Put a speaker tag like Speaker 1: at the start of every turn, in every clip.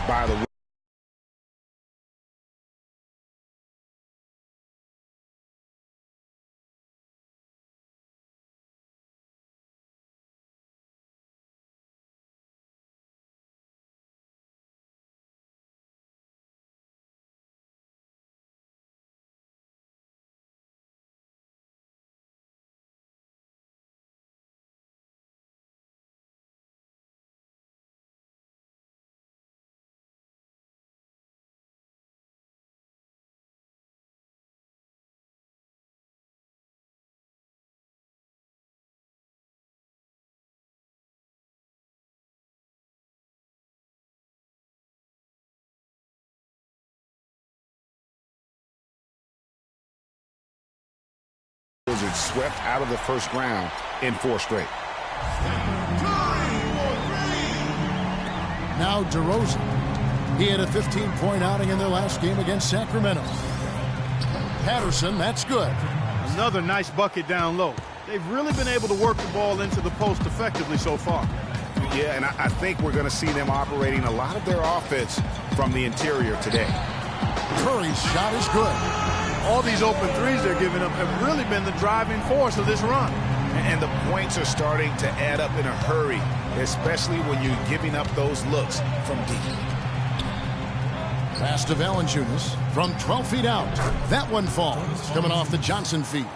Speaker 1: by the Wizards swept out of the first round in 4 straight.
Speaker 2: Now DeRozan. He had a 15-point outing in their last game against Sacramento. Patterson, that's good.
Speaker 3: Another nice bucket down low. They've really been able to work the ball into the post effectively so far.
Speaker 1: Yeah, and I think we're going to see them operating a lot of their offense from the interior today.
Speaker 2: Curry's shot is good.
Speaker 3: All these open threes they're giving up have really been the driving force of this run.
Speaker 1: And the points are starting to add up in a hurry, especially when you're giving up those looks from deep.
Speaker 2: Pass to Valanciunas from 12 feet out. That one falls, coming off the Johnson feed.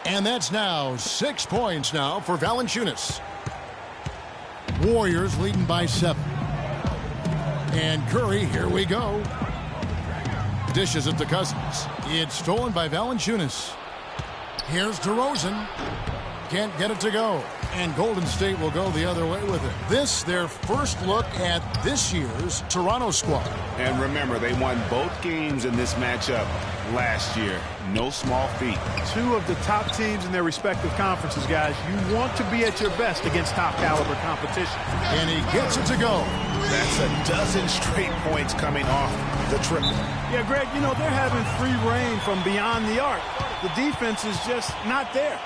Speaker 2: And that's now 6 points now for Valanciunas. Warriors leading by 7. And Curry, here we go. Dishes it to Cousins. It's stolen by Valanciunas. Here's DeRozan. Can't get it to go. And Golden State will go the other way with it. This, their first look at this year's Toronto squad.
Speaker 1: And remember, they won both games in this matchup last year. No small feat.
Speaker 3: 2 of the top teams in their respective conferences, guys. You want to be at your best against top-caliber competition.
Speaker 2: And he gets it to go.
Speaker 1: That's a dozen straight points coming off the triple.
Speaker 3: Yeah, Greg, you know, they're having free reign from beyond the arc. The defense is just not there.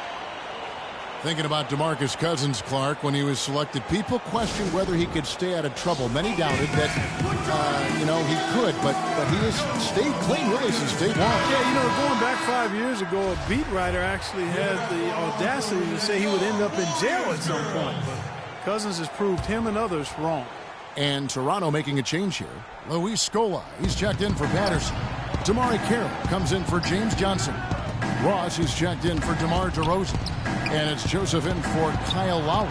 Speaker 2: Thinking about DeMarcus Cousins, Clark, when he was selected, people questioned whether he could stay out of trouble. Many doubted that, he could, but he has stayed clean really since day 1.
Speaker 3: Yeah, going back 5 years ago, a beat writer actually had the audacity to say he would end up in jail at some point. But Cousins has proved him and others wrong.
Speaker 2: And Toronto making a change here. Luis Scola, he's checked in for Patterson. Damari Carroll comes in for James Johnson. Ross is checked in for DeMar DeRozan. And it's Joseph in for Kyle Lowry.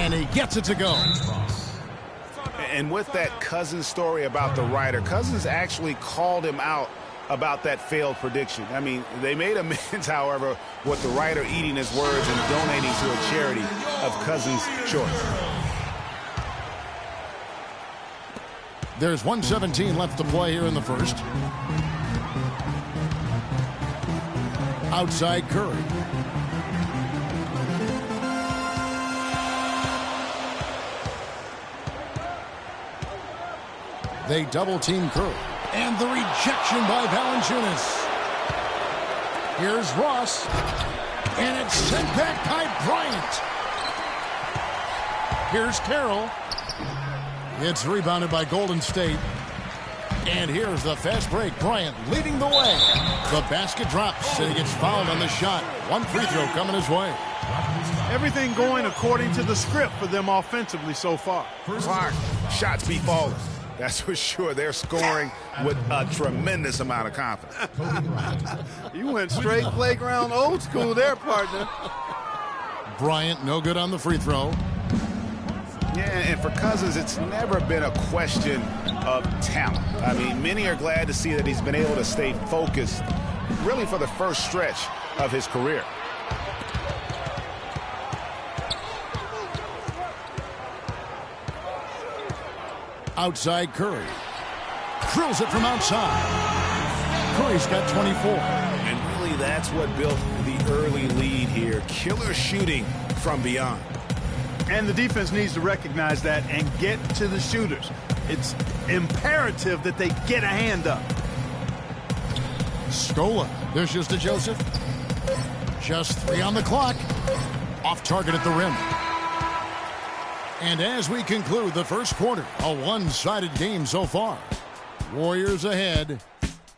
Speaker 2: And he gets it to go.
Speaker 1: And with that Cousins story about the writer, Cousins actually called him out about that failed prediction. I mean, they made amends, however, with the writer eating his words and donating to a charity of Cousins' choice.
Speaker 2: There's 1:17 left to play here in the first. Outside Curry. They double-team Curry. And the rejection by Valanciunas. Here's Ross. And it's sent back by Bryant. Here's Carroll. It's rebounded by Golden State. And here's the fast break. Bryant leading the way. The basket drops, and he gets fouled on the shot. One free throw coming his way.
Speaker 3: Everything going according to the script for them offensively so far.
Speaker 1: Clark, shots be falling. That's for sure. They're scoring with a tremendous amount of confidence.
Speaker 3: You went straight playground old school there, partner.
Speaker 2: Bryant, no good on the free throw.
Speaker 1: Yeah, and for Cousins, it's never been a question of talent. I mean, many are glad to see that he's been able to stay focused, really for the first stretch of his career.
Speaker 2: Outside Curry. Drills it from outside. Curry's got 24.
Speaker 1: And really, that's what built the early lead here. Killer shooting from beyond.
Speaker 3: And the defense needs to recognize that and get to the shooters. It's imperative that they get a hand up.
Speaker 2: Scola dishes to Joseph. Just 3 on the clock. Off target at the rim. And as we conclude the first quarter, a one-sided game so far. Warriors ahead,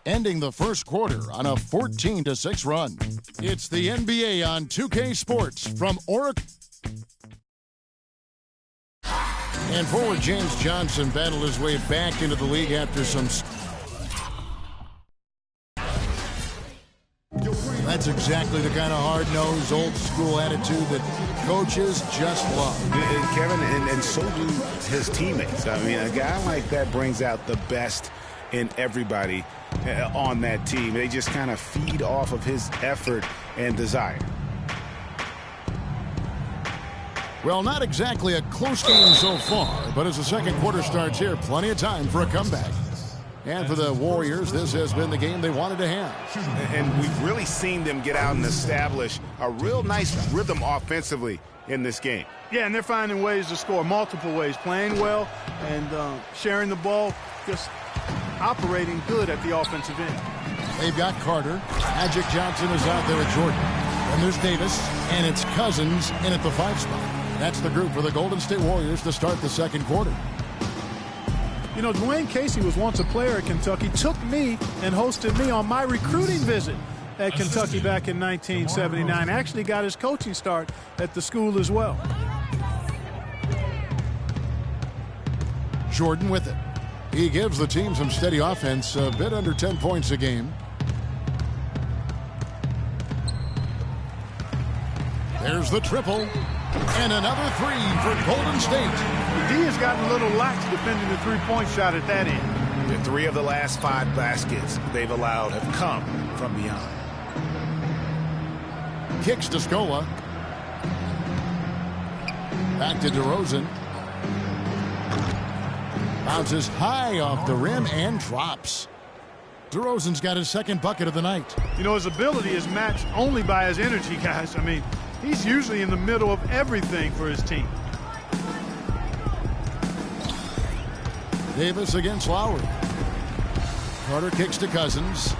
Speaker 2: ending the first quarter on a 14-6 run. It's the NBA on 2K Sports from Oracle. And forward James Johnson battled his way back into the league after some... That's exactly the kind of hard-nosed, old-school attitude that coaches just love.
Speaker 1: Kevin, and so do his teammates. I mean, a guy like that brings out the best in everybody on that team. They just kind of feed off of his effort and desire.
Speaker 2: Well, not exactly a close game so far, but as the second quarter starts here, plenty of time for a comeback. And for the Warriors, this has been the game they wanted to have.
Speaker 1: And we've really seen them get out and establish a real nice rhythm offensively in this game.
Speaker 3: Yeah, and they're finding ways to score multiple ways, playing well and sharing the ball, just operating good at the offensive end.
Speaker 2: They've got Carter. Magic Johnson is out there at Jordan. And there's Davis, and it's Cousins in at the 5 spot. That's the group for the Golden State Warriors to start the second quarter.
Speaker 3: You know, Dwayne Casey was once a player at Kentucky, took me and hosted me on my recruiting visit at Kentucky back in 1979. Actually got his coaching start at the school as well.
Speaker 2: Jordan with it. He gives the team some steady offense, a bit under 10 points a game. There's the triple. And another three for Golden State.
Speaker 3: The D has gotten a little lax defending the three-point shot at that end.
Speaker 1: The 3 of the last 5 baskets they've allowed have come from beyond.
Speaker 2: Kicks to Scola. Back to DeRozan. Bounces high off the rim and drops. DeRozan's got his second bucket of the night.
Speaker 3: You know, his ability is matched only by his energy, guys. I mean, he's usually in the middle of everything for his team.
Speaker 2: Davis against Lowry. Carter kicks to Cousins.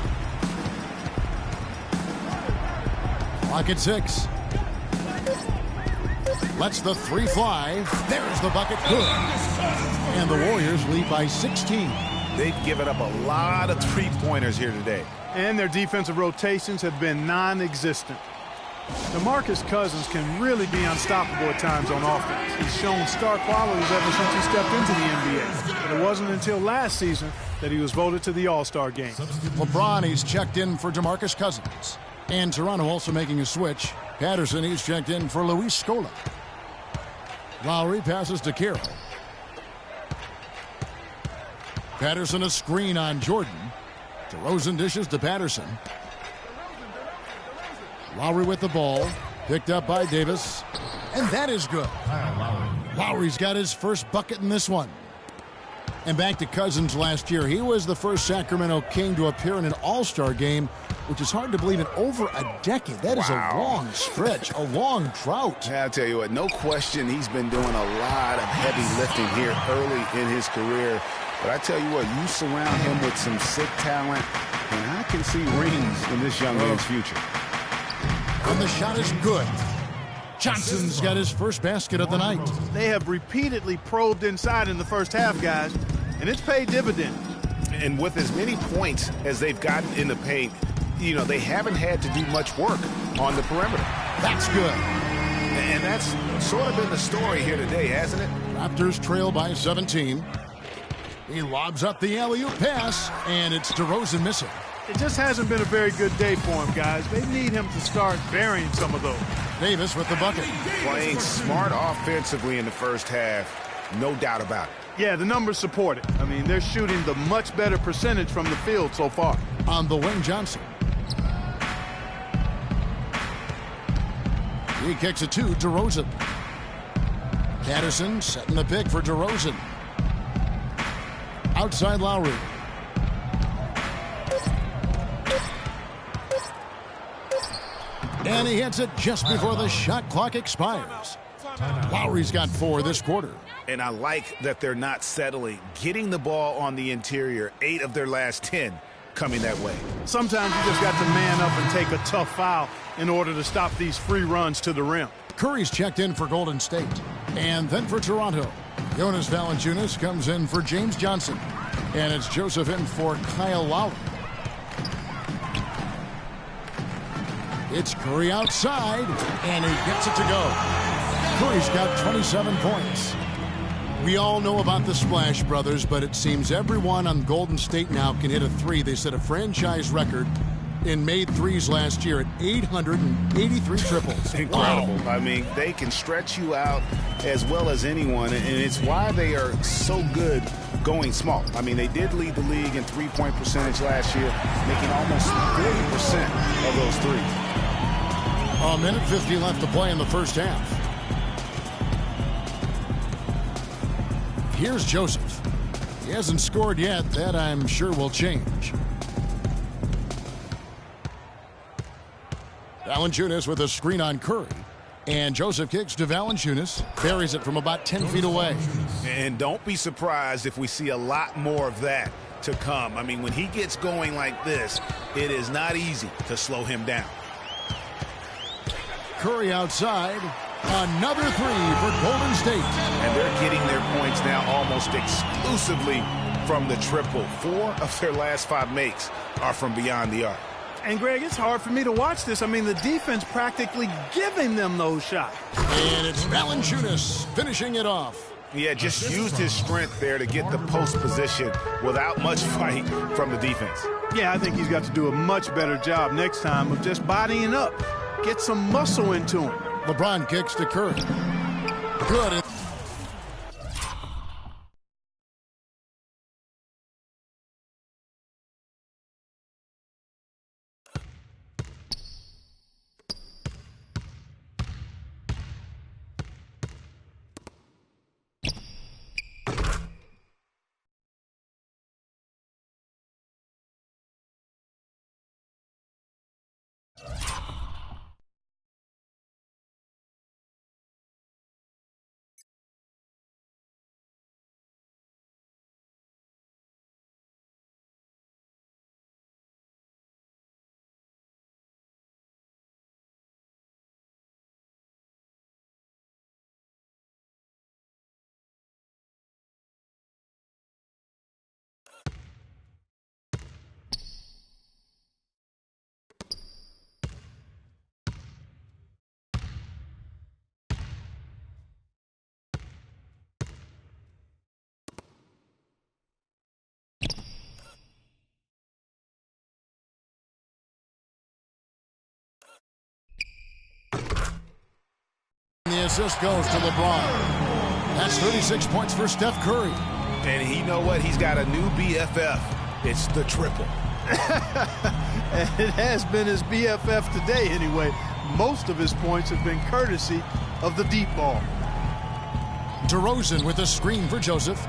Speaker 2: Clock at 6. Lets the 3 fly. There's the bucket. Good. And the Warriors lead by 16.
Speaker 1: They've given up a lot of three-pointers here today.
Speaker 3: And their defensive rotations have been non-existent. DeMarcus Cousins can really be unstoppable at times on offense. He's shown star qualities ever since he stepped into the NBA. But it wasn't until last season that he was voted to the All-Star game.
Speaker 2: LeBron, he's checked in for DeMarcus Cousins. And Toronto also making a switch. Patterson, he's checked in for Luis Scola. Lowry passes to Carroll. Patterson a screen on Jordan. DeRozan dishes to Patterson. Lowry with the ball. Picked up by Davis. And that is good. Lowry's got his first bucket in this one. And back to Cousins last year. He was the first Sacramento King to appear in an All-Star game, which is hard to believe in over a decade. That is a long stretch, a long drought.
Speaker 1: Yeah, I'll tell you what, no question he's been doing a lot of heavy lifting here early in his career. But I tell you what, you surround him with some sick talent, and I can see rings in this young man's future.
Speaker 2: And the shot is good. Johnson's got his first basket of the night.
Speaker 3: They have repeatedly probed inside in the first half, guys, and it's paid dividends.
Speaker 1: And with as many points as they've gotten in the paint, you know, they haven't had to do much work on the perimeter.
Speaker 2: That's good.
Speaker 1: And that's sort of been the story here today, hasn't it?
Speaker 2: Raptors trail by 17. He lobs up the alley-oop pass, and it's DeRozan missing.
Speaker 3: It just hasn't been a very good day for him, guys. They need him to start burying some of those.
Speaker 2: Davis with the bucket.
Speaker 1: Playing smart offensively in the first half, no doubt about it.
Speaker 3: Yeah, the numbers support it. I mean, they're shooting the much better percentage from the field so far.
Speaker 2: On the wing, Johnson. He kicks it to DeRozan. Patterson setting the pick for DeRozan. Outside Lowry. And he hits it just before the shot clock expires. Lowry's got 4 this quarter.
Speaker 1: And I like that they're not settling. Getting the ball on the interior, 8 of their last 10 coming that way.
Speaker 3: Sometimes you just got to man up and take a tough foul in order to stop these free runs to the rim.
Speaker 2: Curry's checked in for Golden State. And then for Toronto, Jonas Valanciunas comes in for James Johnson. And it's Joseph in for Kyle Lowry. It's Curry outside, and he gets it to go. Curry's got 27 points. We all know about the Splash Brothers, but it seems everyone on Golden State now can hit a three. They set a franchise record in made threes last year at 883 triples.
Speaker 1: Incredible.
Speaker 2: Wow.
Speaker 1: I mean, they can stretch you out as well as anyone, and it's why they are so good going small. I mean, they did lead the league in three-point percentage last year, making almost 40% of those threes.
Speaker 2: A minute 50 left to play in the first half. Here's Joseph. He hasn't scored yet. That, I'm sure, will change. Valanciunas with a screen on Curry. And Joseph kicks to Valanciunas. Buries it from about 10 feet away.
Speaker 1: And don't be surprised if we see a lot more of that to come. I mean, when he gets going like this, it is not easy to slow him down.
Speaker 2: Curry outside. Another three for Golden State.
Speaker 1: And they're getting their points now almost exclusively from the triple. 4 of their last 5 makes are from beyond the arc.
Speaker 3: And, Greg, it's hard for me to watch this. I mean, the defense practically giving them those shots.
Speaker 2: And it's Valanciunas finishing it off.
Speaker 1: Yeah, just used his strength there to get the post position without much fight from the defense.
Speaker 3: Yeah, I think he's got to do a much better job next time of just bodying up. Get some muscle into him.
Speaker 2: LeBron kicks to Curry. Good. The assist goes to LeBron. That's 36 points for Steph Curry.
Speaker 1: And you know what? He's got a new BFF. It's the triple.
Speaker 3: And it has been his BFF today anyway. Most of his points have been courtesy of the deep ball.
Speaker 2: DeRozan with a screen for Joseph.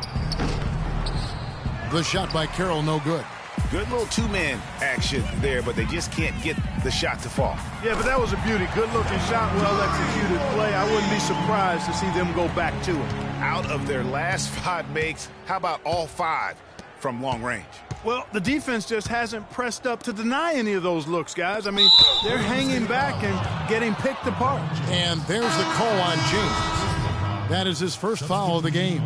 Speaker 2: The shot by Carroll, no good.
Speaker 1: Good little two-man action there, but they just can't get the shot to fall.
Speaker 3: Yeah, but that was a beauty. Good-looking shot, well-executed play. I wouldn't be surprised to see them go back to it.
Speaker 1: Out of their last 5 makes, how about all 5 from long range?
Speaker 3: Well, the defense just hasn't pressed up to deny any of those looks, guys. I mean, they're hanging back and getting picked apart.
Speaker 2: And there's the call on James. That is his first foul of the game.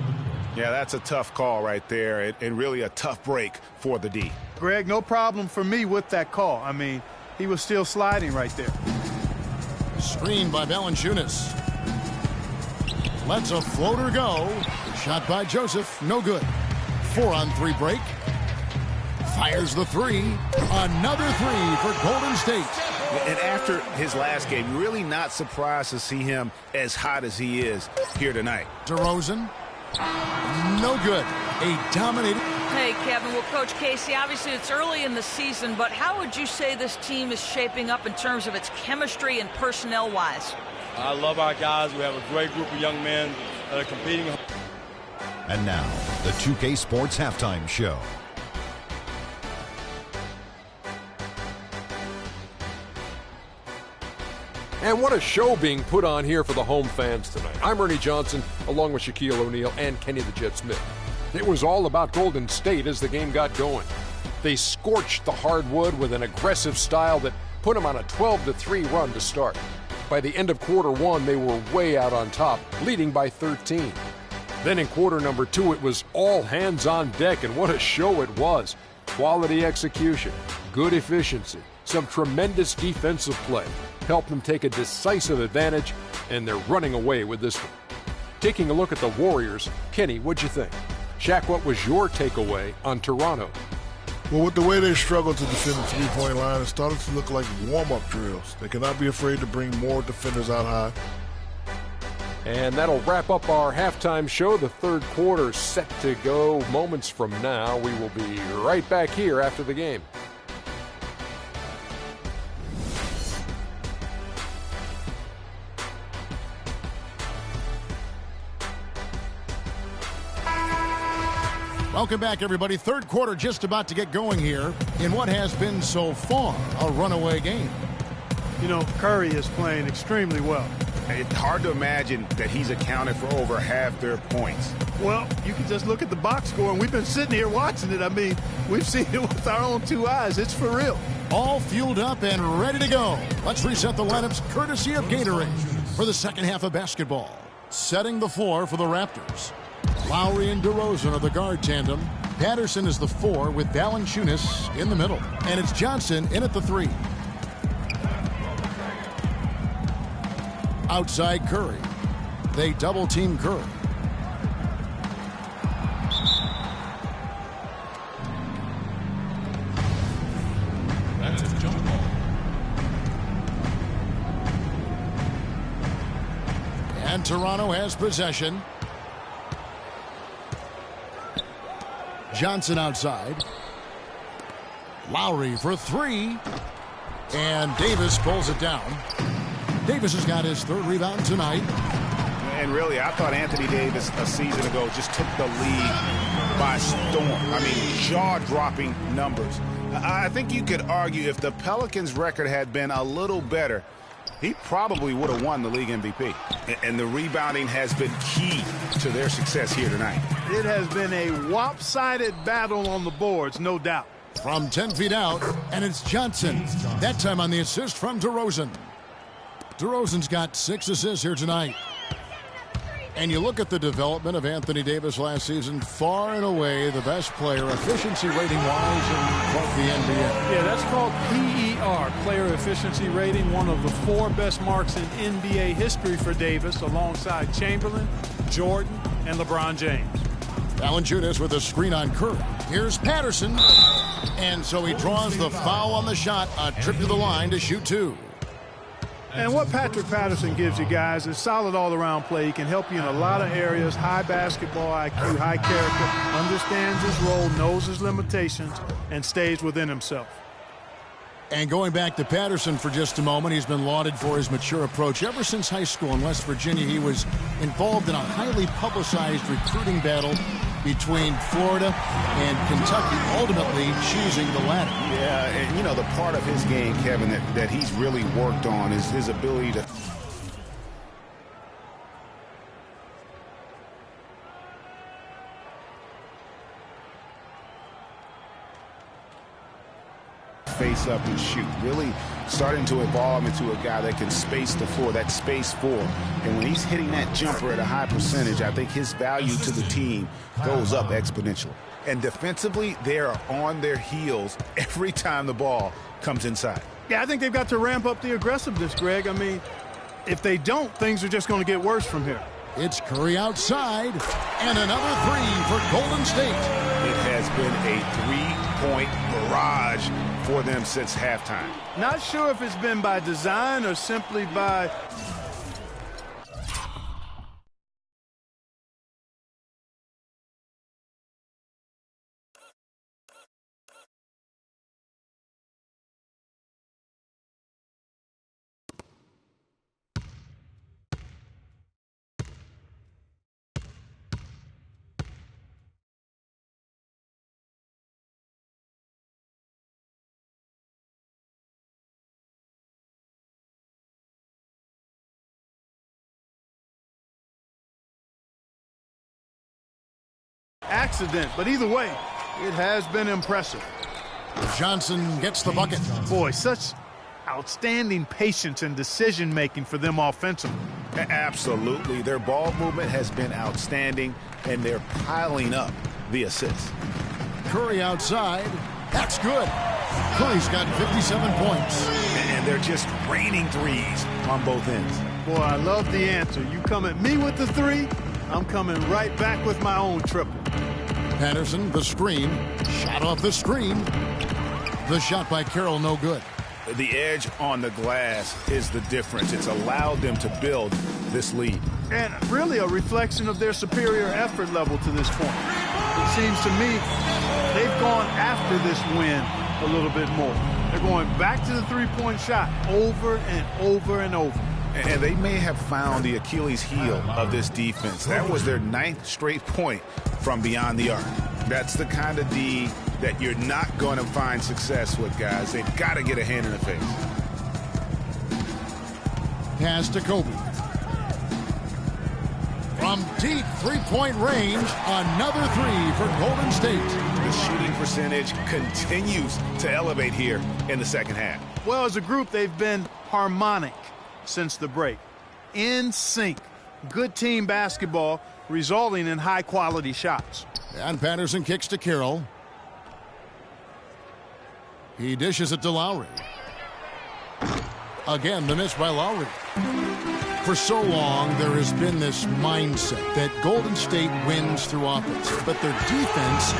Speaker 1: Yeah, that's a tough call right there, and really a tough break for the D.
Speaker 3: Greg, no problem for me with that call. I mean, he was still sliding right there.
Speaker 2: Screen by Valanciunas. Lets a floater go. Shot by Joseph, no good. 4-on-3 break. Fires the three. Another three for Golden State.
Speaker 1: And after his last game, really not surprised to see him as hot as he is here tonight.
Speaker 2: DeRozan. No good. A dominating.
Speaker 4: Hey, Kevin. Well, Coach Casey, obviously it's early in the season, but how would you say this team is shaping up in terms of its chemistry and personnel-wise?
Speaker 5: I love our guys. We have a great group of young men that are competing.
Speaker 6: And now, the 2K Sports Halftime Show.
Speaker 7: And what a show being put on here for the home fans tonight. I'm Ernie Johnson, along with Shaquille O'Neal and Kenny the Jet Smith. It was all about Golden State as the game got going. They scorched the hardwood with an aggressive style that put them on a 12-3 run to start. By the end of quarter one, they were way out on top, leading by 13. Then in quarter number two, it was all hands on deck, and what a show it was. Quality execution, good efficiency, some tremendous defensive play helped them take a decisive advantage, and they're running away with this one. Taking a look at the Warriors, Kenny, what'd you think? Shaq, what was your takeaway on Toronto?
Speaker 8: Well, with the way they struggled to defend the three-point line, it started to look like warm-up drills. They cannot be afraid to bring more defenders out high.
Speaker 7: And that'll wrap up our halftime show. The third quarter set to go moments from now. We will be right back here after the game.
Speaker 2: Welcome back, everybody. Third quarter just about to get going here in what has been so far a runaway game.
Speaker 3: You know, Curry is playing extremely well.
Speaker 1: It's hard to imagine that he's accounted for over half their points.
Speaker 3: Well, you can just look at the box score, and we've been sitting here watching it. I mean, we've seen it with our own two eyes. It's for real.
Speaker 2: All fueled up and ready to go. Let's reset the lineups courtesy of Gatorade for the second half of basketball. Setting the floor for the Raptors. Lowry and DeRozan are the guard tandem. Patterson is the 4 with Valanciunas in the middle. And it's Johnson in at the 3. Outside Curry. They double-team Curry.
Speaker 9: That's a jump ball.
Speaker 2: And Toronto has possession. Johnson outside. Lowry for 3. And Davis pulls it down. Davis has got his third rebound tonight.
Speaker 1: And really, I thought Anthony Davis a season ago just took the league by storm. I mean, jaw-dropping numbers. I think you could argue if the Pelicans' record had been a little better, he probably would have won the league MVP. And the rebounding has been key to their success here tonight.
Speaker 3: It has been a lopsided battle on the boards, no doubt.
Speaker 2: From 10 feet out, and it's Johnson. That time on the assist from DeRozan. DeRozan's got 6 assists here tonight. And you look at the development of Anthony Davis last season, far and away the best player efficiency rating-wise in both the NBA.
Speaker 3: Yeah, that's called PER, player efficiency rating, one of the 4 best marks in NBA history for Davis, alongside Chamberlain, Jordan, and LeBron James.
Speaker 2: Valanciunas with a screen on Curry. Here's Patterson. And so he draws the foul on the shot, a trip to the line to shoot 2.
Speaker 3: And what Patrick Patterson gives you guys is solid all-around play. He can help you in a lot of areas, high basketball IQ, high character, understands his role, knows his limitations, and stays within himself.
Speaker 2: And going back to Patterson for just a moment, he's been lauded for his mature approach. Ever since high school in West Virginia, he was involved in a highly publicized recruiting battle between Florida and Kentucky, ultimately choosing the latter.
Speaker 1: Yeah, and you know, the part of his game, Kevin, that he's really worked on is his ability to face up and shoot. Really starting to evolve into a guy that can space the floor, that space 4. And when he's hitting that jumper at a high percentage, I think his value to the team goes up exponentially. And defensively, they are on their heels every time the ball comes inside.
Speaker 3: Yeah, I think they've got to ramp up the aggressiveness, Greg. I mean, if they don't, things are just going to get worse from here.
Speaker 2: It's Curry outside, and another 3 for Golden State.
Speaker 1: It has been a 3-point barrage for them since halftime.
Speaker 3: Not sure if it's been by design or simply by... accident, but either way, it has been impressive.
Speaker 2: Johnson gets the bucket.
Speaker 3: Boy, such outstanding patience and decision-making for them offensively.
Speaker 1: Absolutely. Their ball movement has been outstanding, and they're piling up the assists.
Speaker 2: Curry outside. That's good. Curry's got 57 points.
Speaker 1: And they're just raining threes on both ends.
Speaker 3: Boy, I love the answer. You come at me with the three, I'm coming right back with my own triple.
Speaker 2: Patterson, the screen. Shot off the screen. The shot by Carroll, no good.
Speaker 1: The edge on the glass is the difference. It's allowed them to build this lead.
Speaker 3: And really a reflection of their superior effort level to this point. It seems to me they've gone after this win a little bit more. They're going back to the three-point shot over and over and over.
Speaker 1: And they may have found the Achilles heel of this defense. That was their 9th straight point from beyond the arc. That's the kind of D that you're not going to find success with, guys. They've got to get a hand in the face.
Speaker 2: Pass to Kobe. From deep three-point range, another three for Golden State.
Speaker 1: The shooting percentage continues to elevate here in the second half.
Speaker 3: Well, as a group, they've been harmonic since the break. In sync. Good team basketball resulting in high-quality shots.
Speaker 2: And Patterson kicks to Carroll. He dishes it to Lowry. Again, the miss by Lowry. For so long, there has been this mindset that Golden State wins through offense, but their defense